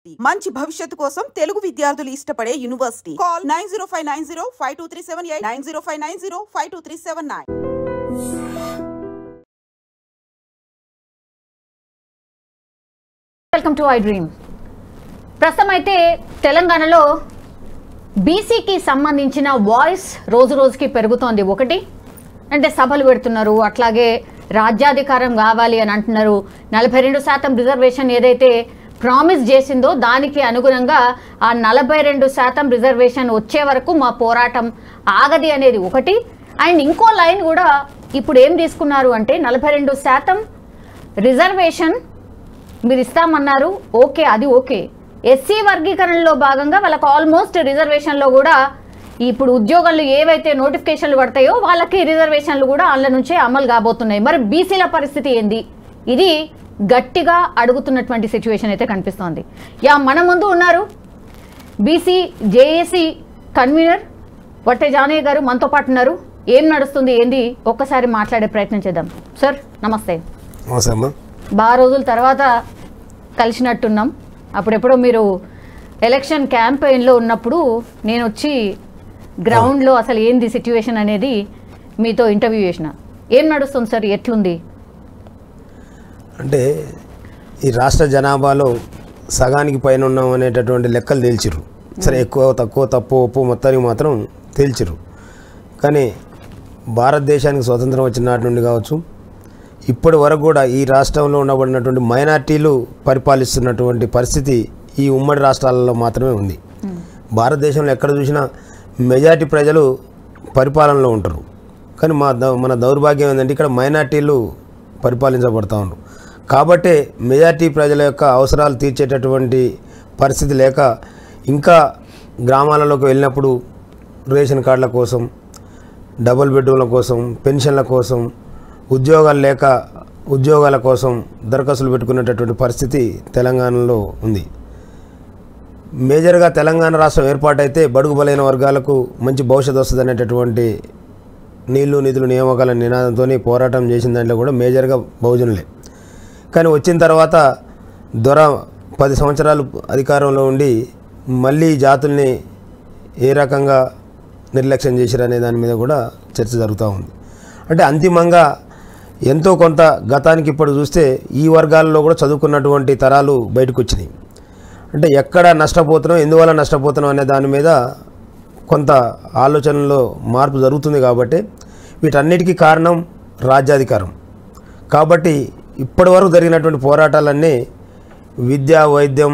University మంచి భవిష్యత్తు కోసం తెలుగు విద్యార్థులు ఇష్టపడే university. Call 9059052378 9059052379. Welcome to I dream. ప్రస్తుతం అయితే తెలంగాణలో బీసీకి సంబంధించిన వాయిస్ రోజు రోజుకి పెరుగుతోంది. ఒకటి అంటే సభలు పెడుతున్నారు, అట్లాగే రాజ్యాధికారం కావాలి అని అంటున్నారు. 42% రిజర్వేషన్ ఏదైతే ప్రామిస్ చేసిందో దానికి అనుగుణంగా ఆ 42% రిజర్వేషన్ వచ్చే వరకు మా పోరాటం ఆగది అనేది ఒకటి. అండ్ ఇంకో లైన్ కూడా ఇప్పుడు ఏం తీసుకున్నారు అంటే 42% రిజర్వేషన్ మీరు ఇస్తామన్నారు, ఓకే అది ఓకే. ఎస్సీ వర్గీకరణలో భాగంగా వాళ్ళకి ఆల్మోస్ట్ రిజర్వేషన్లో కూడా ఇప్పుడు ఉద్యోగాలు ఏవైతే నోటిఫికేషన్లు పడతాయో వాళ్ళకి రిజర్వేషన్లు కూడా అందులో నుంచే అమలు కాబోతున్నాయి. మరి బీసీల పరిస్థితి ఏంది? ఇది గట్టిగా అడుగుతున్నటువంటి సిచ్యువేషన్ అయితే కనిపిస్తోంది. మన ముందు ఉన్నారు BC JAC convener Vatte Janaiah గారు మనతో పాటు ఉన్నారు. ఏం నడుస్తుంది ఏంది ఒక్కసారి మాట్లాడే ప్రయత్నం చేద్దాం. సార్ నమస్తే. బాగా రోజుల తర్వాత కలిసినట్టున్నాం. అప్పుడెప్పుడో మీరు ఎలక్షన్ క్యాంపెయిన్లో ఉన్నప్పుడు నేను వచ్చి గ్రౌండ్లో అసలు ఏంది సిచ్యువేషన్ అనేది మీతో ఇంటర్వ్యూ చేసిన. ఏం నడుస్తుంది సార్, ఎట్లుంది? అంటే ఈ రాష్ట్ర జనాభాలో సగానికి పైన ఉన్నాం అనేటటువంటి లెక్కలు తేల్చిరు. సరే ఎక్కువ తక్కువ తప్పు ఒప్పు మొత్తానికి మాత్రం తేల్చిరు. కానీ భారతదేశానికి స్వతంత్రం వచ్చిన నాటి నుండి కావచ్చు ఇప్పటి వరకు కూడా ఈ రాష్ట్రంలో ఉండబడినటువంటి మైనార్టీలు పరిపాలిస్తున్నటువంటి పరిస్థితి ఈ ఉమ్మడి రాష్ట్రాలలో మాత్రమే ఉంది. భారతదేశంలో ఎక్కడ చూసినా మెజారిటీ ప్రజలు పరిపాలనలో ఉంటారు. కానీ మన దౌర్భాగ్యం ఏంటంటే ఇక్కడ మైనార్టీలు పరిపాలించబడుతూ ఉన్నారు. కాబట్టే మెజారిటీ ప్రజల యొక్క అవసరాలు తీర్చేటటువంటి పరిస్థితి లేక ఇంకా గ్రామాలలోకి వెళ్ళినప్పుడు రేషన్ కార్డుల కోసం, డబుల్ బెడ్రూమ్ల కోసం, పెన్షన్ల కోసం, ఉద్యోగాలు లేక ఉద్యోగాల కోసం దరఖాస్తులు పెట్టుకునేటటువంటి పరిస్థితి తెలంగాణలో ఉంది. మేజర్గా తెలంగాణ రాష్ట్రం ఏర్పాటైతే బడుగు బలైన వర్గాలకు మంచి భవిష్యత్తు వస్తుంది అనేటటువంటి నీళ్లు నిధులు నియామకాల నినాదంతో పోరాటం చేసిన దాంట్లో కూడా మేజర్గా బహుజనులే. కానీ వచ్చిన తర్వాత దొర 10 సంవత్సరాలు అధికారంలో ఉండి మళ్ళీ జాతుల్ని ఏ రకంగా నిర్లక్ష్యం చేశారనే దాని మీద కూడా చర్చ జరుగుతూ ఉంది. అంటే అంతిమంగా ఎంతో కొంత గతానికి ఇప్పుడు చూస్తే ఈ వర్గాల్లో కూడా చదువుకున్నటువంటి తరాలు బయటకు వచ్చినాయి. అంటే ఎక్కడ నష్టపోతున్నాం, ఎందువల్ల నష్టపోతున్నాం అనే దాని మీద కొంత ఆలోచనలో మార్పు జరుగుతుంది. కాబట్టి వీటన్నిటికీ కారణం రాజ్యాధికారం. కాబట్టి ఇప్పటివరకు జరిగినటువంటి పోరాటాలన్నీ విద్య, వైద్యం,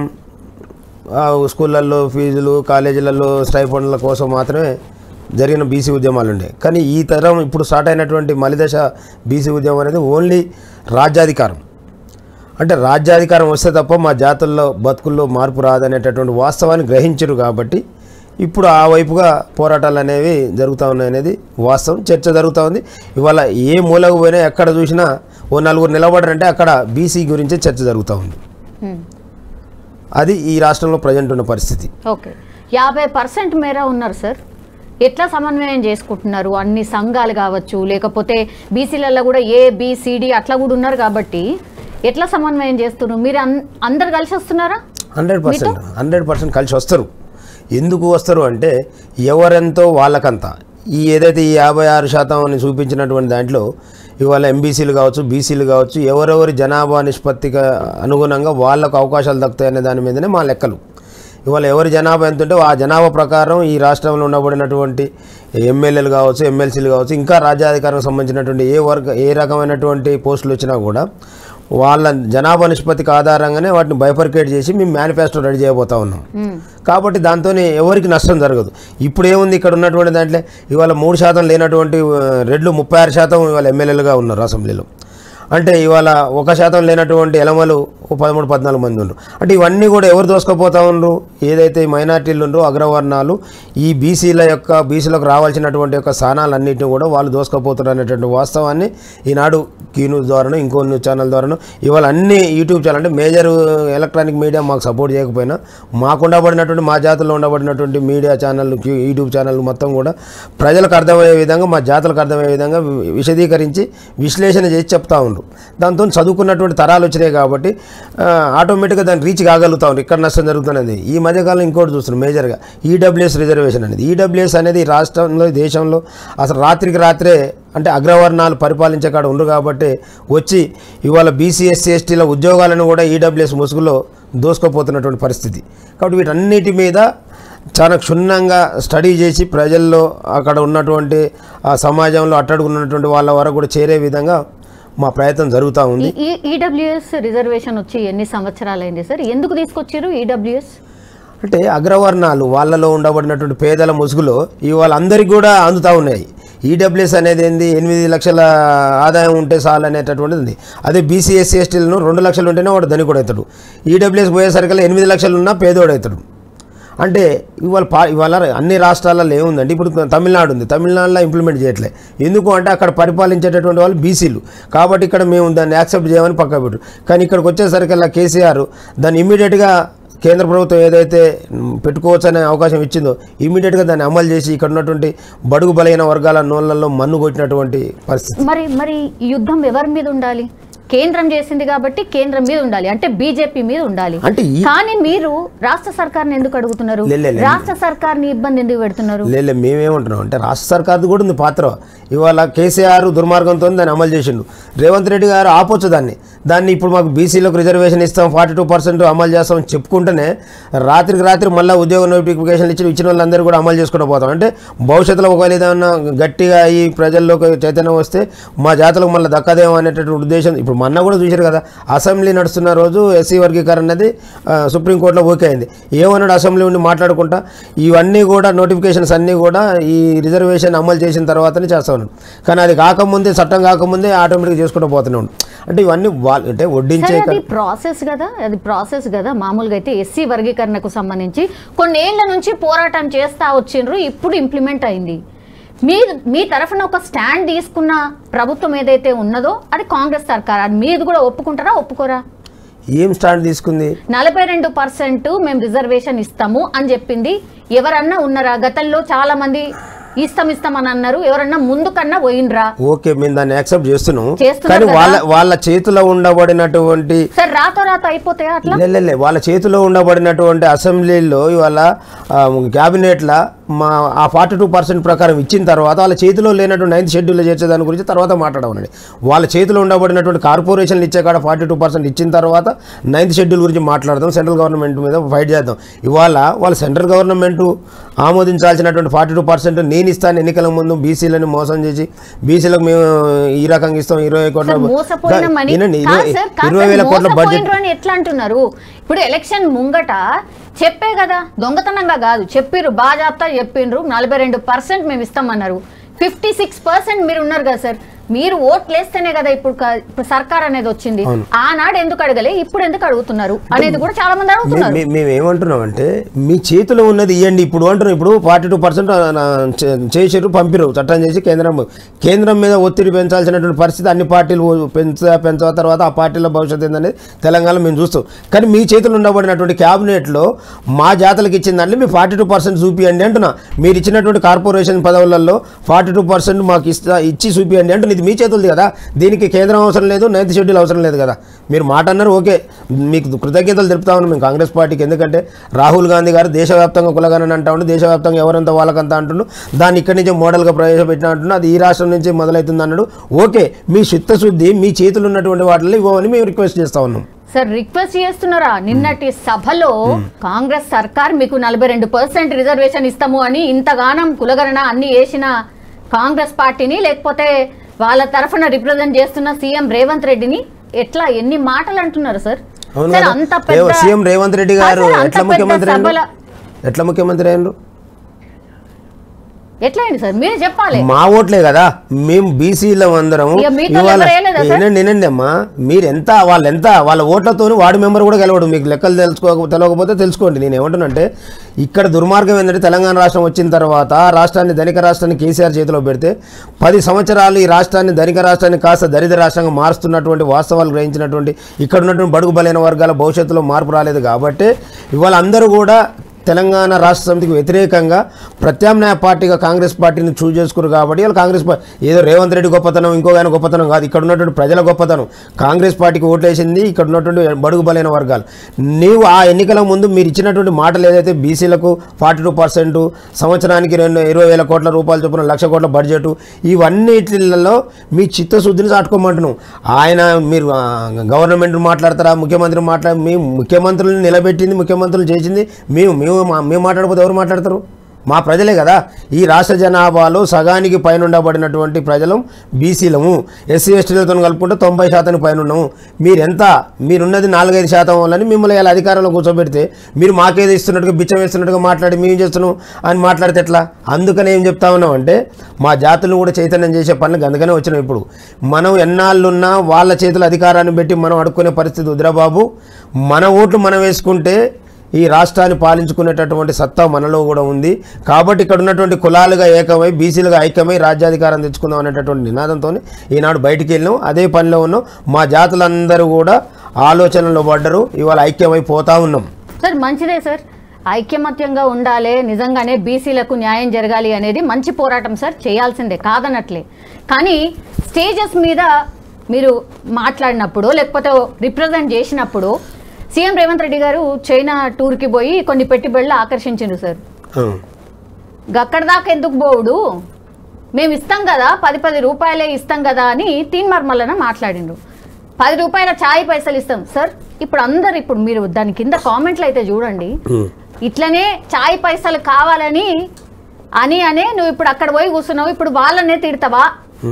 స్కూళ్ళల్లో ఫీజులు, కాలేజీలలో స్టైఫండ్ల కోసం మాత్రమే జరిగిన బీసీ ఉద్యమాలు ఉండే. కానీ ఈ తరం ఇప్పుడు స్టార్ట్ అయినటువంటి మలిదశ బీసీ ఉద్యమం అనేది ఓన్లీ రాజ్యాధికారం. అంటే రాజ్యాధికారం వస్తే తప్ప మా జాతుల్లో బతుకుల్లో మార్పు రాదనేటటువంటి వాస్తవాన్ని గ్రహించరు. కాబట్టి ఇప్పుడు ఆ వైపుగా పోరాటాలు అనేవి జరుగుతూ ఉన్నాయనేది వాస్తవం. చర్చ జరుగుతూ ఉంది. ఇవాళ ఏ మూలకు పోయినా ఎక్కడ చూసినా ఓ నలుగురు నిలబడరంటే అక్కడ బీసీ గురించే చర్చ జరుగుతూ ఉంది. అది ఈ రాష్ట్రంలో ప్రజెంట్ ఉన్న పరిస్థితి. ఓకే, 50% మేర ఉన్నారు సార్. ఎట్లా సమన్వయం చేసుకుంటున్నారు? అన్ని సంఘాలు కావచ్చు, లేకపోతే బీసీలలో కూడా ABCD అట్లా కూడా ఉన్నారు. కాబట్టి ఎట్లా సమన్వయం చేస్తున్నారు? మీరు అందరు కలిసి వస్తున్నారా? 100% కలిసి వస్తారు. ఎందుకు వస్తారు అంటే ఎవరెంతో వాళ్ళకంతా. ఈ ఏదైతే ఈ 56% అని చూపించినటువంటి దాంట్లో ఇవాళ ఎంబీసీలు కావచ్చు, బీసీలు కావచ్చు, ఎవరెవరి జనాభా నిష్పత్తికి అనుగుణంగా వాళ్ళకు అవకాశాలు దక్కుతాయనే దాని మీదనే మా లెక్కలు. ఇవాళ ఎవరి జనాభా ఎంత ఉంటే ఆ జనాభా ప్రకారం ఈ రాష్ట్రంలో ఉండబడినటువంటి ఎమ్మెల్యేలు కావచ్చు, ఎమ్మెల్సీలు కావచ్చు, ఇంకా రాజ్యాధికారానికి సంబంధించినటువంటి ఏ రకమైనటువంటి పోస్టులు వచ్చినా కూడా వాళ్ళ జనాభా నిష్పత్తికి ఆధారంగానే వాటిని బైఫర్కేట్ చేసి మేము మేనిఫెస్టో రెడీ చేయబోతా ఉన్నాం. కాబట్టి దాంతో ఎవరికి నష్టం జరగదు. ఇప్పుడు ఏముంది, ఇక్కడ ఉన్నటువంటి దాంట్లో ఇవాళ 3% లేనటువంటి రెడ్లు 36% ఇవాళ ఎమ్మెల్యేలుగా ఉన్నారు అసెంబ్లీలో. అంటే ఇవాళ 1% లేనటువంటి ఎలమలు 13-14 మంది ఉన్నారు. అంటే ఇవన్నీ కూడా ఎవరు దోసుకుపోతా ఉన్నారు? ఏదైతే మైనార్టీలు ఉన్నారో అగ్రవర్ణాలు ఈ బీసీలకు రావాల్సినటువంటి యొక్క స్థానాలన్నింటినీ కూడా వాళ్ళు దోసుకుపోతున్నారు అనేటువంటి వాస్తవాన్ని ఈనాడు కీ న్యూస్ ద్వారాను, ఇంకో న్యూస్ ఛానల్ ద్వారాను, ఇవాళ అన్ని యూట్యూబ్ ఛానల్ అంటే మేజర్ ఎలక్ట్రానిక్ మీడియా మాకు సపోర్ట్ చేయకపోయినా మాకు ఉండబడినటువంటి మా జాతుల్లో ఉండబడినటువంటి మీడియా ఛానల్, యూట్యూబ్ ఛానల్ మొత్తం కూడా ప్రజలకు అర్థమయ్యే విధంగా, మా జాతులకు అర్థమయ్యే విధంగా విశదీకరించి విశ్లేషణ చేసి చెప్తా ఉన్నారు. దాంతో చదువుకున్నటువంటి తరాలు వచ్చినాయి కాబట్టి ఆటోమేటిక్గా దాన్ని రీచ్ కాగలుగుతాం. ఇక్కడ నష్టం జరుగుతున్నది. ఈ మధ్యకాలం ఇంకోటి చూస్తున్నాం మేజర్గా ఈడబ్ల్యూఎస్ రిజర్వేషన్ అనేది. ఈడబ్ల్యూఎస్ అనేది రాష్ట్రంలో దేశంలో అసలు రాత్రికి రాత్రే అంటే అగ్రవర్ణాలు పరిపాలించే కాడ ఉండరు కాబట్టి వచ్చి ఇవాళ బీసీ ఎస్సీ ఎస్టీల ఉద్యోగాలను కూడా ఈడబ్ల్యూఎస్ ముసుగులో దోసుకోపోతున్నటువంటి పరిస్థితి. కాబట్టి వీటన్నిటి మీద చాలా క్షుణ్ణంగా స్టడీ చేసి ప్రజల్లో అక్కడ ఉన్నటువంటి ఆ సమాజంలో అట్టడుగున్నటువంటి వాళ్ళ వరకు కూడా చేరే విధంగా మా ప్రయత్నం జరుగుతూ ఉంది. ఈడబ్ల్యూఎస్ రిజర్వేషన్ వచ్చి ఎన్ని సంవత్సరాలైంది సార్? ఎందుకు తీసుకొచ్చారు ఈడబ్ల్యూఎస్? అంటే అగ్రవర్ణాలు వాళ్ళలో ఉండబడినటువంటి పేదల ముసుగులో ఇవాళ అందరికీ కూడా అందుతూ ఉన్నాయి. ఈడబ్ల్యూఎస్ అనేది ఏంది, 8 లక్షల ఆదాయం ఉంటే చాలు అనేటటువంటిది ఉంది. అదే బీసీ ఎస్సీ ఎస్టీలను 2 లక్షలు ఉంటేనే వాడు ధనికుడు అవుతాడు. ఈడబ్ల్యూఎస్ పోయేసరికి 8 లక్షలు ఉన్నా పేదోడు అవుతాడు. అంటే ఇవాళ అన్ని రాష్ట్రాలలో ఏముందంటే ఇప్పుడు తమిళనాడు ఉంది, తమిళనాడులో ఇంప్లిమెంట్ చేయట్లేదు. ఎందుకు అంటే అక్కడ పరిపాలించేటటువంటి వాళ్ళు బీసీలు కాబట్టి ఇక్కడ మేము దాన్ని యాక్సెప్ట్ చేయమని పక్క పెట్టు. కానీ ఇక్కడికి వచ్చేసరికి కేసీఆర్ దాన్ని ఇమ్మీడియట్గా కేంద్ర ప్రభుత్వం ఏదైతే పెట్టుకోవచ్చు అనే అవకాశం ఇచ్చిందో ఇమీడియట్గా దాన్ని అమలు చేసి ఇక్కడ ఉన్నటువంటి బడుగు బలైన వర్గాల నోళ్ళల్లో మన్ను కొట్టినటువంటి పరిస్థితి. మరి యుద్ధం ఎవరి మీద ఉండాలి? కేంద్రం చేసింది కాబట్టి కేంద్రం మీద ఉండాలి, అంటే బీజేపీ మీద ఉండాలి. కానీ మీరు రాష్ట్ర సర్కార్ని ఎందుకు అడుగుతున్నారు? రాష్ట్ర సర్కార్ని ఇబ్బంది ఎందుకు పెడుతున్నారు? లేదు, మేమేమంటున్నాం అంటే రాష్ట్ర సర్కార్ది కూడా ఉంది పాత్ర. ఇవాళ కేసీఆర్ దుర్మార్గంతో దాన్ని అమలు చేసిండు. రేవంత్ రెడ్డి గారు ఆపొచ్చు దాన్ని ఇప్పుడు మాకు బీసీలకు రిజర్వేషన్ ఇస్తాం, 42% అమలు చేస్తామని చెప్పుకుంటేనే రాత్రికి రాత్రి మళ్ళీ ఉద్యోగ నోటిఫికేషన్లు ఇచ్చిన వాళ్ళందరూ కూడా అమలు చేసుకుంటూ పోతాం. అంటే భవిష్యత్తులో ఒకవేళ ఏదైనా గట్టిగా ఈ ప్రజల్లోకి చైతన్యం వస్తే మా జాతులకు మళ్ళీ దక్కదేమో అనేటటువంటి ఉద్దేశం. ఇప్పుడు మొన్న కూడా చూశారు కదా, అసెంబ్లీ నడుస్తున్న రోజు ఎస్సీ వర్గీకరణ అనేది సుప్రీంకోర్టులో ఓకే అయింది. ఏమన్నాడు అసెంబ్లీ ఉండి మాట్లాడుకుంటా ఇవన్నీ కూడా నోటిఫికేషన్స్ అన్నీ కూడా ఈ రిజర్వేషన్ అమలు చేసిన తర్వాతనే చేస్తా ఉన్నాడు. కానీ అది కాకముందే, చట్టం కాకముందే ఆటోమేటిక్గా చేసుకుంటూ పోతున్నాడు. అంటే ఇవన్నీ అంటే వడ్డించే ప్రాసెస్ కదా. మామూలుగా అయితే ఎస్సీ వర్గీకరణకు సంబంధించి కొన్నేళ్ల నుంచి పోరాటం చేస్తా వచ్చిండ్రు, ఇప్పుడు ఇంప్లిమెంట్ అయింది. మీ తరఫున ఒక స్టాండ్ తీసుకున్న ప్రభుత్వం ఏదైతే ఉన్నదో అది కాంగ్రెస్ సర్కార్. అది మీరు కూడా ఒప్పుకుంటారా, ఒప్పుకోరా? ఏం స్టాండ్ తీసుకుంది? 42% మేము రిజర్వేషన్ ఇస్తాము అని చెప్పింది. ఎవరన్నా ఉన్నారా? గతంలో చాలా మంది ఇస్తామని అన్నారు. ఎవరన్నా ముందు కన్నా పోయినరా? ఓకే, మేము దాన్ని యాక్సెప్ట్ చేస్తున్నాం. కానీ వాళ్ళ చేతిలో ఉండబడినటువంటి రాత అయిపోతాయా అట్లా? వాళ్ళ చేతిలో ఉండబడినటువంటి అసెంబ్లీలో ఇవాళ క్యాబినెట్ల ఆ 42% ప్రకారం ఇచ్చిన తర్వాత వాళ్ళ చేతిలో లేనటువంటి 9th షెడ్యూల్లో చేర్చే దాని గురించి తర్వాత మాట్లాడమనండి. వాళ్ళ చేతిలో ఉండబడినటువంటి కార్పొరేషన్లు ఇచ్చే కాడ 42% ఇచ్చిన తర్వాత 9th షెడ్యూల్ గురించి మాట్లాడదాం. సెంట్రల్ గవర్నమెంట్ మీద ఫైట్ చేద్దాం. ఇవాళ వాళ్ళ సెంట్రల్ గవర్నమెంట్ ఆమోదించాల్సినటువంటి 42% నేను ఇస్తాను ఎన్నికల ముందు బీసీలను మోసం చేసి బీసీలకు మేము ఈ రకంగా ఇస్తాం 20 కోట్ల 20,000 కోట్ల బడ్జెట్ ఎట్లా అంటున్నారు? ఇప్పుడు ఎలక్షన్ ముంగట చెప్పే కదా, దొంగతనంగా కాదు, చెప్పిర్రు, బాజాప్తా చెప్పిండ్రు. 42% మేము ఇస్తామన్నారు. 56% మీరు ఉన్నారు కదా సార్. మీరు ఓట్లు వేస్తేనే కదా ఇప్పుడు సర్కార్ అనేది వచ్చింది. ఆనాడు ఎందుకు అడగలే, ఇప్పుడు ఎందుకు అడుగుతున్నారు అనేది కూడా చాలా మంది అడుగుతున్నారు. మేము ఏమంటున్నాం అంటే మీ చేతిలో ఉన్నది ఇవ్వండి ఇప్పుడు అంటున్నాం. ఇప్పుడు 42% చేసారు, పంపిరు, చట్టం చేసి కేంద్రం మీద ఒత్తిడి పెంచాల్సినటువంటి పరిస్థితి అన్ని పార్టీలు పెంచిన తర్వాత ఆ పార్టీల భవిష్యత్తు ఏందనేది తెలంగాణ మేము చూస్తాం. కానీ మీ చేతిలో ఉండబడినటువంటి క్యాబినెట్లో మా జాతలకు ఇచ్చిన దాంట్లో మీ 42% చూపియండి అంటున్నా. మీరు ఇచ్చినటువంటి కార్పొరేషన్ పదవులలో 42% మాకు ఇచ్చి చూపియండి అంటున్నా. ఇది మీ చేతులది కదా, దీనికి కేంద్రం అవసరం లేదు, 9th షెడ్యూల్ అవసరం లేదు కదా. మీరు మాట అన్నారు, ఓకే, మీకు కృతజ్ఞతలు తెలుపుతా ఉన్నాం మేము కాంగ్రెస్ పార్టీకి. ఎందుకంటే రాహుల్ గాంధీ గారు దేశవ్యాప్తంగా కులగనని అంటా ఉండి దేశవ్యాప్తంగా ఎవరంతా వాళ్ళకంతా అంటున్నాడు. దాన్ని ఇక్కడి నుంచే మోడల్గా ప్రవేశపెట్టిన అంటున్నా, అది ఈ రాష్ట్రం నుంచి మొదలవుతుంది అన్నాడు. ఓకే, మీ చిత్తశుద్ధి మీ చేతులు ఉన్నటువంటి వాటిలో ఇవ్వమని మేము రిక్వెస్ట్ చేస్తా ఉన్నాం. సార్ రిక్వెస్ట్ చేస్తున్నారా? నిన్నటి సభలో కాంగ్రెస్ సర్కార్ మీకు 42% రిజర్వేషన్ ఇస్తాము అని ఇంతగానం కులగణన అన్ని వేసిన కాంగ్రెస్ పార్టీని, లేకపోతే వాళ్ళ తరఫున రిప్రజెంట్ చేస్తున్న సీఎం రేవంత్ రెడ్డిని ఎట్లా ఎన్ని మాటలు అంటున్నారు సార్? సీఎం రేవంత్ రెడ్డి గారు ఎట్లా ముఖ్యమంత్రి అయినరు? ఎట్లా అయింది సార్ మీరు చెప్పాలి. మా ఓట్లే కదా, మేము బీసీలో అందరము. నేనండి అమ్మా, మీరెంత వాళ్ళ ఓట్లతో వార్డు మెంబర్ కూడా గెలవడు. మీకు లెక్కలు తెలియకపోతే తెలుసుకోండి. నేను ఏమంటున్నానంటే ఇక్కడ దుర్మార్గం ఏంటంటే తెలంగాణ రాష్ట్రం వచ్చిన తర్వాత రాష్ట్రాన్ని ధనిక రాష్ట్రాన్ని కేసీఆర్ చేతిలో పెడితే 10 సంవత్సరాలు ఈ రాష్ట్రాన్ని ధనిక రాష్ట్రాన్ని కాస్త దరిద్ర రాష్ట్రంగా మారుస్తున్నటువంటి వాస్తవాలు గ్రహించినటువంటి ఇక్కడ ఉన్నటువంటి బడుగు బలైన వర్గాల భవిష్యత్తులో మార్పు రాలేదు. కాబట్టి ఇవాళ అందరూ కూడా తెలంగాణ రాష్ట్ర సమితికి వ్యతిరేకంగా ప్రత్యామ్నాయ పార్టీగా కాంగ్రెస్ పార్టీని చూజ్ చేసుకున్నారు కాబట్టి వాళ్ళు కాంగ్రెస్ పార్టీ ఏదో రేవంత్ రెడ్డి గొప్పతనం ఇంకో ఆయన గొప్పతనం కాదు, ఇక్కడ ఉన్నటువంటి ప్రజల గొప్పతనం. కాంగ్రెస్ పార్టీకి ఓట్లేసింది ఇక్కడ ఉన్నటువంటి బడుగు బలైన వర్గాలు. నీవు ఆ ఎన్నికల ముందు మీరు ఇచ్చినటువంటి మాటలు ఏదైతే బీసీలకు 42%, సంవత్సరానికి 20,000 కోట్ల రూపాయలు చొప్పున 1,00,000 కోట్ల బడ్జెట్, ఇవన్నిటిలలో మీ చిత్తశుద్ధిని చాటుకోమంటున్నాం. ఆయన మీరు గవర్నమెంట్ మాట్లాడతారా, ముఖ్యమంత్రి మీ ముఖ్యమంత్రులను నిలబెట్టింది, ముఖ్యమంత్రులు చేసింది మేము మాట్లాడకపోతే ఎవరు మాట్లాడతారు? మా ప్రజలే కదా. ఈ రాష్ట్ర జనాభాలో సగానికి పైన ఉండబడినటువంటి ప్రజలం బీసీలము. ఎస్సీ ఎస్టీలతో కలుపుకుంటే 90% పైన ఉన్నాము. మీరున్నది 4-5% వాళ్ళని మిమ్మల్ని ఇలా అధికారంలో కూర్చోబెడితే మీరు మాకేదో ఇస్తున్నట్టుగా బిచ్చం వేస్తున్నట్టుగా మాట్లాడి మేము చేస్తున్నాం అని మాట్లాడితే ఎట్లా? అందుకని ఏం చెప్తా ఉన్నామంటే మా జాతులను కూడా చైతన్యం చేసే పనులకు అందుకనే వచ్చినాం. ఇప్పుడు మనం ఎన్నాళ్ళున్నా వాళ్ళ చేతుల అధికారాన్ని పెట్టి మనం అడుక్కునే పరిస్థితి వద్దురా బాబు. మన ఓట్లు మనం వేసుకుంటే ఈ రాష్ట్రాన్ని పాలించుకునేటటువంటి సత్తా మనలో కూడా ఉంది. కాబట్టి ఇక్కడ ఉన్నటువంటి కులాలుగా ఏకమై బీసీలుగా ఐక్యమై రాజ్యాధికారం తెచ్చుకుందాం అనేటటువంటి నినాదంతో ఈనాడు బయటికి వెళ్ళినాం. అదే పనిలో ఉన్నాం. మా జాతులందరూ కూడా ఆలోచనలో పడ్డరు. ఇవాళ ఐక్యమైపోతా ఉన్నాం. సార్ మంచిదే సార్, ఐక్యమత్యంగా ఉండాలి, నిజంగానే బీసీలకు న్యాయం జరగాలి అనేది మంచి పోరాటం సార్, చేయాల్సిందే కాదనట్లే. కానీ స్టేజెస్ మీద మీరు మాట్లాడినప్పుడు లేకపోతే రిప్రజెంట్ చేసినప్పుడు సీఎం రేవంత్ రెడ్డి గారు చైనా టూర్కి పోయి కొన్ని పెట్టుబడులు ఆకర్షించిండు సార్. అక్కడ దాకా ఎందుకు పోవుడు, మేము ఇస్తాం కదా 10 రూపాయలే ఇస్తాం కదా అని తీన్మర్మలన మాట్లాడిండు. 10 రూపాయల ఛాయ్ పైసలు ఇస్తాం సార్. ఇప్పుడు మీరు దాని కింద కామెంట్లు అయితే చూడండి, ఇట్లనే ఛాయ్ పైసలు కావాలని అనే నువ్వు ఇప్పుడు అక్కడ పోయి కూర్చున్నావు, ఇప్పుడు వాళ్ళనే తిడతావా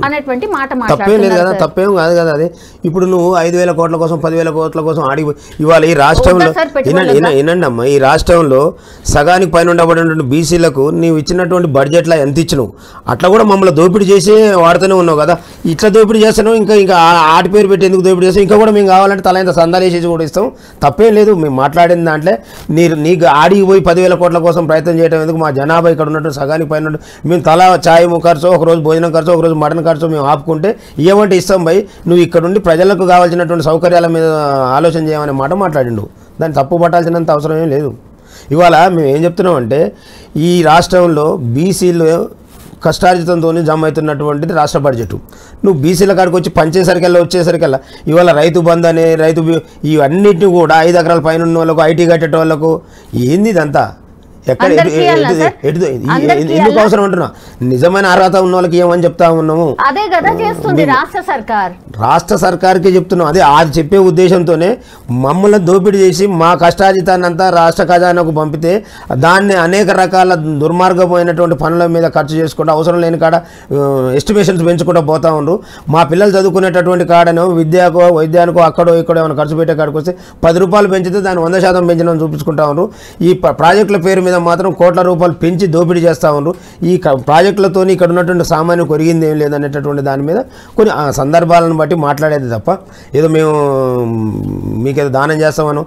అనేటువంటి మాట తప్పేం లేదు కదా, తప్పేం కాదు కదా. అది ఇప్పుడు నువ్వు 5,000 కోట్ల కోసం 10,000 కోట్ల కోసం ఆడిపోయి ఇవాళ ఈ రాష్ట్రంలో వినండి అమ్మా, ఈ రాష్ట్రంలో సగానికి పైన ఉండబడినటువంటి బీసీలకు నీవు ఇచ్చినటువంటి బడ్జెట్లో ఎంత ఇచ్చినావు అట్లా కూడా మమ్మల్ని దోపిడీ చేసి వాడుతూనే ఉన్నావు కదా. ఇట్లా దోపిడీ చేస్తున్నావు, ఇంకా ఆటి పేరు పెట్టి ఎందుకు దోపిడీ చేస్తావు? ఇంకా కూడా మేము కావాలంటే తల ఇంత సందాలు వేసేసి కూడా ఇస్తాం, తప్పేం లేదు. మేము మాట్లాడిన దాంట్లో నీకు ఆడికి పోయి 10,000 కోట్ల కోసం ప్రయత్నం చేయడం ఎందుకు? మా జనాభా ఇక్కడ ఉన్నట్టు సగానికి పైన మేము తల ఛాయ్ ఖర్చు, ఒకరోజు భోజనం ఖర్చు, ఒకరోజు మటన్ ఖర్చు మేము ఆపుకుంటే ఏమంటే ఇస్తాం భయ్, నువ్వు ఇక్కడ నుండి ప్రజలకు కావాల్సినటువంటి సౌకర్యాల మీద ఆలోచన చేయమనే మాట మాట్లాడిండు. దాన్ని తప్పు పట్టాల్సినంత అవసరం ఏం లేదు. ఇవాళ మేము ఏం చెప్తున్నామంటే ఈ రాష్ట్రంలో బీసీలు కష్టార్జితంతో జమ అవుతున్నటువంటిది రాష్ట్ర బడ్జెట్. నువ్వు బీసీల కాడికి వచ్చి వచ్చేసరికల్లా ఇవాళ రైతు బంధు అనే ఇవన్నిటిని కూడా 5 ఎకరాల పైన ఉన్న వాళ్ళకు, ఐటీ కట్టేట వాళ్ళకు ఏంది ఇదంతా? ఎందుకు అవసరం అంటున్నా? నిజమైన అర్హత ఉన్న వాళ్ళకి ఏమని చెప్తా ఉన్నాము? అదే కదా చేస్తుంది రాష్ట్ర సర్కార్కి చెప్తున్నాం. అది చెప్పే ఉద్దేశంతోనే మమ్మల్ని దోపిడీ చేసి మా కష్టార్జితాన్ని అంతా రాష్ట్ర ఖజానాకు పంపితే దాన్ని అనేక రకాల దుర్మార్గమైనటువంటి పనుల మీద ఖర్చు చేసుకుంటూ అవసరం లేని కాడ ఎస్టిమేషన్స్ పెంచుకుంటూ పోతా ఉన్నారు. మా పిల్లలు చదువుకునేటటువంటి కాడనో విద్యకో వైద్యానికో అక్కడో ఇక్కడో ఏమైనా ఖర్చు పెట్టే కాడికి వస్తే 10 రూపాయలు పెంచితే దాన్ని 100% పెంచినని చూపించుకుంటా ఉన్నారు. ఈ ప్రాజెక్టుల పేరు మీద మాత్రం కోట్ల రూపాయలు పెంచి దోపిడీ చేస్తూ ఉన్నారు. ఈ ప్రాజెక్టులతో ఇక్కడ ఉన్నటువంటి సామాన్యం కొరిగింది ఏం లేదనేటటువంటి దాని మీద కొన్ని సందర్భాలను బట్టి మాట్లాడేది తప్ప ఏదో మేము మీకేదో దానం చేస్తామను.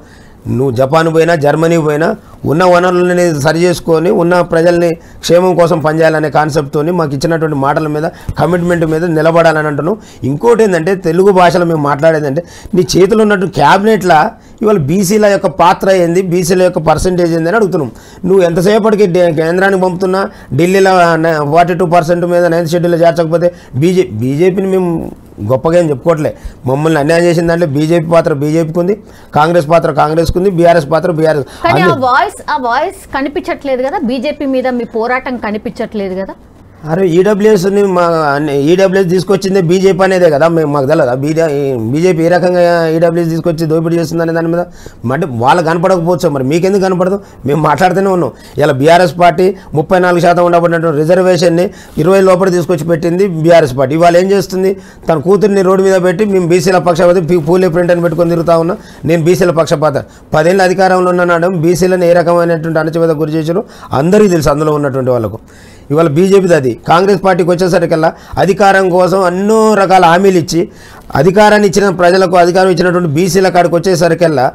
నువ్వు జపాన్ పోయినా జర్మనీ పోయినా ఉన్న వనరులని సరి చేసుకొని ఉన్న ప్రజల్ని క్షేమం కోసం పనిచేయాలనే కాన్సెప్ట్తో మాకు ఇచ్చినటువంటి మాటల మీద కమిట్మెంట్ మీద నిలబడాలని అంటున్నావు. ఇంకోటి ఏంటంటే తెలుగు భాషలో మేము మాట్లాడేదంటే నీ చేతిలో ఉన్నటువంటి క్యాబినెట్లో ఇవాళ బీసీల యొక్క పాత్ర ఏంది, బీసీల యొక్క పర్సంటేజ్ ఏంది అని అడుగుతున్నాం. నువ్వు ఎంతసేపటికి కేంద్రానికి పంపుతున్నా ఢిల్లీలో 42% మీద 9th షెడ్యూల్లో చేర్చకపోతే బీజేపీని మేము గొప్పగా ఏం చెప్పుకోవట్లే. మమ్మల్ని అన్యాయం చేసిన దాంట్లో బీజేపీ పాత్ర బీజేపీకి ఉంది, కాంగ్రెస్ పాత్ర కాంగ్రెస్కి ఉంది, బీఆర్ఎస్ పాత్ర బీఆర్ఎస్. ఆ వాయిస్ కనిపించట్లేదు కదా, బీజేపీ మీద మీ పోరాటం కనిపించట్లేదు కదా. అరే ఈడబ్ల్యూఎస్ని ఈడబ్ల్యూఎస్ తీసుకొచ్చిందే బీజేపీ అనేదే కదా, మాకు తెలియదా? బీజేపీ ఏ రకంగా ఈడబ్ల్యూఎస్ తీసుకొచ్చి దోపిడీ చేస్తుందనే దాని మీద అంటే వాళ్ళు కనపడకపోవచ్చు, మరి మీకెందుకు కనపడదు? మేము మాట్లాడుతూనే ఉన్నాం. ఇలా బీఆర్ఎస్ పార్టీ 34% ఉండబడినటువంటి రిజర్వేషన్ని 20 లోపల తీసుకొచ్చి పెట్టింది బీఆర్ఎస్ పార్టీ. ఇవాళ ఏం చేస్తుంది? తన కూతుర్ని రోడ్డు మీద పెట్టి మేము బీసీల పక్షపాతి పూలే ప్రింట్ అని పెట్టుకొని తిరుగుతా ఉన్నా. నేను బీసీల పక్షపాత 10 ఏళ్ళ అధికారంలో ఉన్నాడు. బీసీలను ఏ రకమైనటువంటి అణచివేత గురి చేసారో అందరికీ తెలుసు అందులో ఉన్నటువంటి వాళ్ళకు. ఇవాళ బీజేపీది అది. కాంగ్రెస్ పార్టీకి వచ్చేసరికల్లా అధికారం కోసం ఎన్నో రకాల హామీలు ఇచ్చి అధికారాన్ని ఇచ్చిన ప్రజలకు అధికారం ఇచ్చినటువంటి బీసీల కాడికి వచ్చేసరికల్లా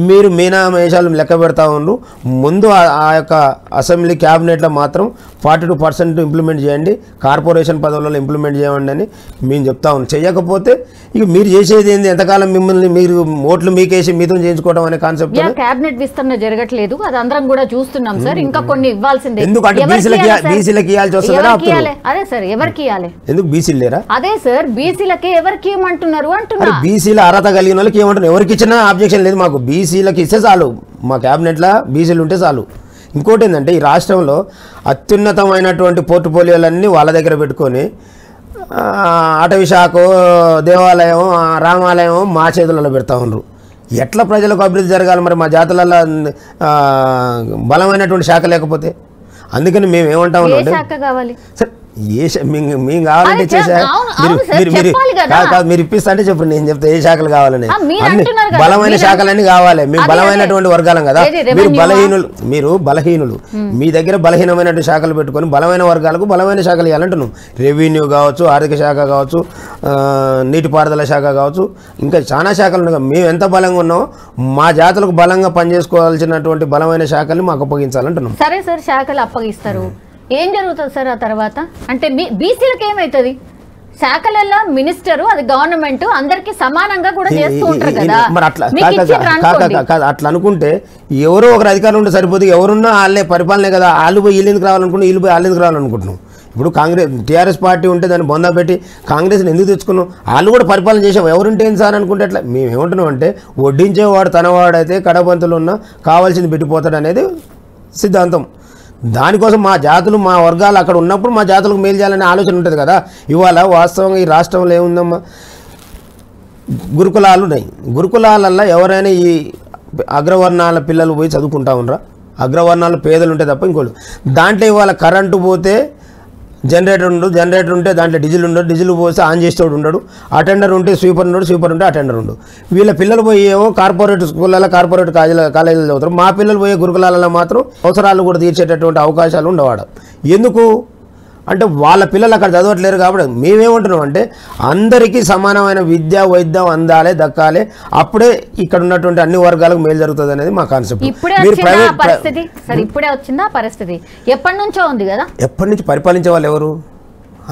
మీరు మీనామేషాలు లెక్క పెడతా ఉండ్రు. ముందు ఆ యొక్క అసెంబ్లీ క్యాబినెట్లో మాత్రం 42% ఇంప్లిమెంట్ చేయండి, కార్పొరేషన్ పదవులలో ఇంప్లిమెంట్ చేయండి అని మేము చెప్తా ఉన్నాం. చేయకపోతే ఇక మీరు చేసేది ఏంది, ఎంతకాలం మిమ్మల్ని మీరు ఓట్లు మీకేసి మీతో చేయించుకోవడం అనే కాన్సెప్ట్. క్యాబినెట్ విస్తరణ జరగట్లేదు, అది అందరం కూడా చూస్తున్నాం సార్. ఇంకా కొన్ని ఇవ్వాల్సిందే. ఎందుకంటే బీసీలకి ఇవ్వాల్సి వస్తుంది. అదే సార్, ఎవరికి ఇవ్వాలి? ఎందుకు బీసీలు లేరా? అదే సార్, బీసీలకి ఎవరికి ఇవ్వమంటున్నారు అంటున్నారు. బీసీల అర్హత కలిగిన వాళ్ళకి ఏమంటున్నారు, ఎవరికి ఇచ్చినా ఆబ్జెక్షన్ లేదు మాకు. బీసీలకి ఇస్తే చాలు, మా క్యాబినెట్లో బీసీలు ఉంటే చాలు. ఇంకోటి ఏంటంటే ఈ రాష్ట్రంలో అత్యున్నతమైనటువంటి పోర్ట్ఫోలియోలన్నీ వాళ్ళ దగ్గర పెట్టుకొని అటవీ శాఖ, దేవాలయం, రామాలయం మా చేతులలో పెడతా ఉన్నారు. ఎట్లా ప్రజలకు అభివృద్ధి జరగాలి మరి మా జాతులలో బలమైనటువంటి శాఖ లేకపోతే? అందుకని మేము ఏమంటాం అంటే సార్ మేము కావాలంటే చేసా మీరు ఇప్పిస్తా అంటే చెప్పండి, నేను చెప్తా ఏ శాఖలు కావాలని. అన్ని బలమైన శాఖలన్నీ కావాలి. మేము బలమైనటువంటి వర్గాలం కదా, మీరు బలహీనులు. మీ దగ్గర బలహీనమైనటువంటి శాఖలు పెట్టుకొని బలమైన వర్గాలకు బలమైన శాఖలు ఇవ్వాలంటున్నాం. రెవెన్యూ కావచ్చు, ఆర్థిక శాఖ కావచ్చు, నీటిపారుదల శాఖ కావచ్చు, ఇంకా చాలా శాఖలు ఉన్నాయి. మేము ఎంత బలంగా ఉన్నామో మా జాతులకు బలంగా పనిచేసుకోవాల్సినటువంటి బలమైన శాఖల్ని మాకు అప్పగించాలంటున్నాం. సరే సార్, శాఖలు అప్పగిస్తారు, ఏం జరుగుతుంది సార్ ఆ తర్వాత? అంటే బీసీలకు ఏమవుతుంది? శాఖలలో మినిస్టరు, అది గవర్నమెంట్ అందరికి సమానంగా కూడా చేస్తూ ఉంటారు కదా. మరి అట్లా అనుకుంటే ఎవరో ఒకరు అధికారం ఉంటే సరిపోతుంది. ఎవరున్నా వాళ్ళే పరిపాలనే కదా. వాళ్ళు పోయి వీళ్ళు ఎందుకు రావాలనుకుంటున్నాం, వీళ్ళు పోయి వాళ్ళు ఎందుకు రావాలనుకుంటున్నాం. ఇప్పుడు టీఆర్ఎస్ పార్టీ ఉంటే దాన్ని బొందా పెట్టి కాంగ్రెస్ని ఎందుకు తెచ్చుకున్నాం? వాళ్ళు కూడా పరిపాలన చేసాం, ఎవరుంటే ఏం సార్ అనుకుంటే ఎట్లా? మేము ఏమంటున్నాం అంటే వడ్డించేవాడు తనవాడైతే కడబంతులు ఉన్నా కావాల్సింది పెట్టిపోతాడు అనేది సిద్ధాంతం. దానికోసం మా జాతులు, మా వర్గాలు అక్కడ ఉన్నప్పుడు మా జాతులకు మేలు చేయాలనే ఆలోచన ఉంటుంది కదా. ఇవాళ వాస్తవంగా ఈ రాష్ట్రంలో ఏముందమ్మా, గురుకులాలు ఉన్నాయి. గురుకులాలల్లో ఎవరైనా ఈ అగ్రవర్ణాల పిల్లలు పోయి చదువుకుంటా ఉండరా? అగ్రవర్ణాలు పేదలు ఉంటే తప్ప ఇంకోళ్ళు. దాంట్లో ఇవాళ కరెంటు పోతే జనరేటర్ ఉంటే దాంట్లో డీజిల్ పోస్తే ఆన్ చేసేవాడు ఉండడు. అటెండర్ ఉంటే స్వీపర్ ఉంటే అటెండర్ ఉండడు. వీళ్ళ పిల్లలు పోయేమో కార్పొరేట్ స్కూళ్ళలో, కార్పొరేట్ కాలేజీలో చదువుతారు. మా పిల్లలు పోయే గురుకులాలలో మాత్రం అవసరాలు కూడా తీర్చేటటువంటి అవకాశాలు ఉండవాడు. ఎందుకు అంటే వాళ్ళ పిల్లలు అక్కడ చదవట్లేరు కాబట్టి మేమేమంటున్నాం అంటే అందరికీ సమానమైన విద్య, వైద్యం అందాలే, దక్కాలే. అప్పుడే ఇక్కడ ఉన్నటువంటి అన్ని వర్గాలకు మేలు జరుగుతుంది అనేది మా కాన్సెప్ట్. ఇప్పుడే వచ్చిందా పరిస్థితి? ఎప్పటి నుంచో ఉంది కదా. ఎప్పటి నుంచి పరిపాలించే వాళ్ళు ఎవరు?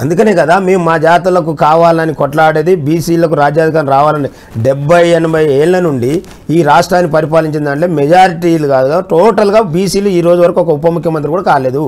అందుకనే కదా మేము మా జాతులకు కావాలని కొట్లాడేది. బీసీలకు రాజ్యాధికారం రావాలని 70-80 ఏళ్ల నుండి ఈ రాష్ట్రాన్ని పరిపాలించిన దాంట్లో మెజారిటీలు కాదు, టోటల్గా బీసీలు ఈ రోజు వరకు ఒక ఉప ముఖ్యమంత్రి కూడా కాలేదు.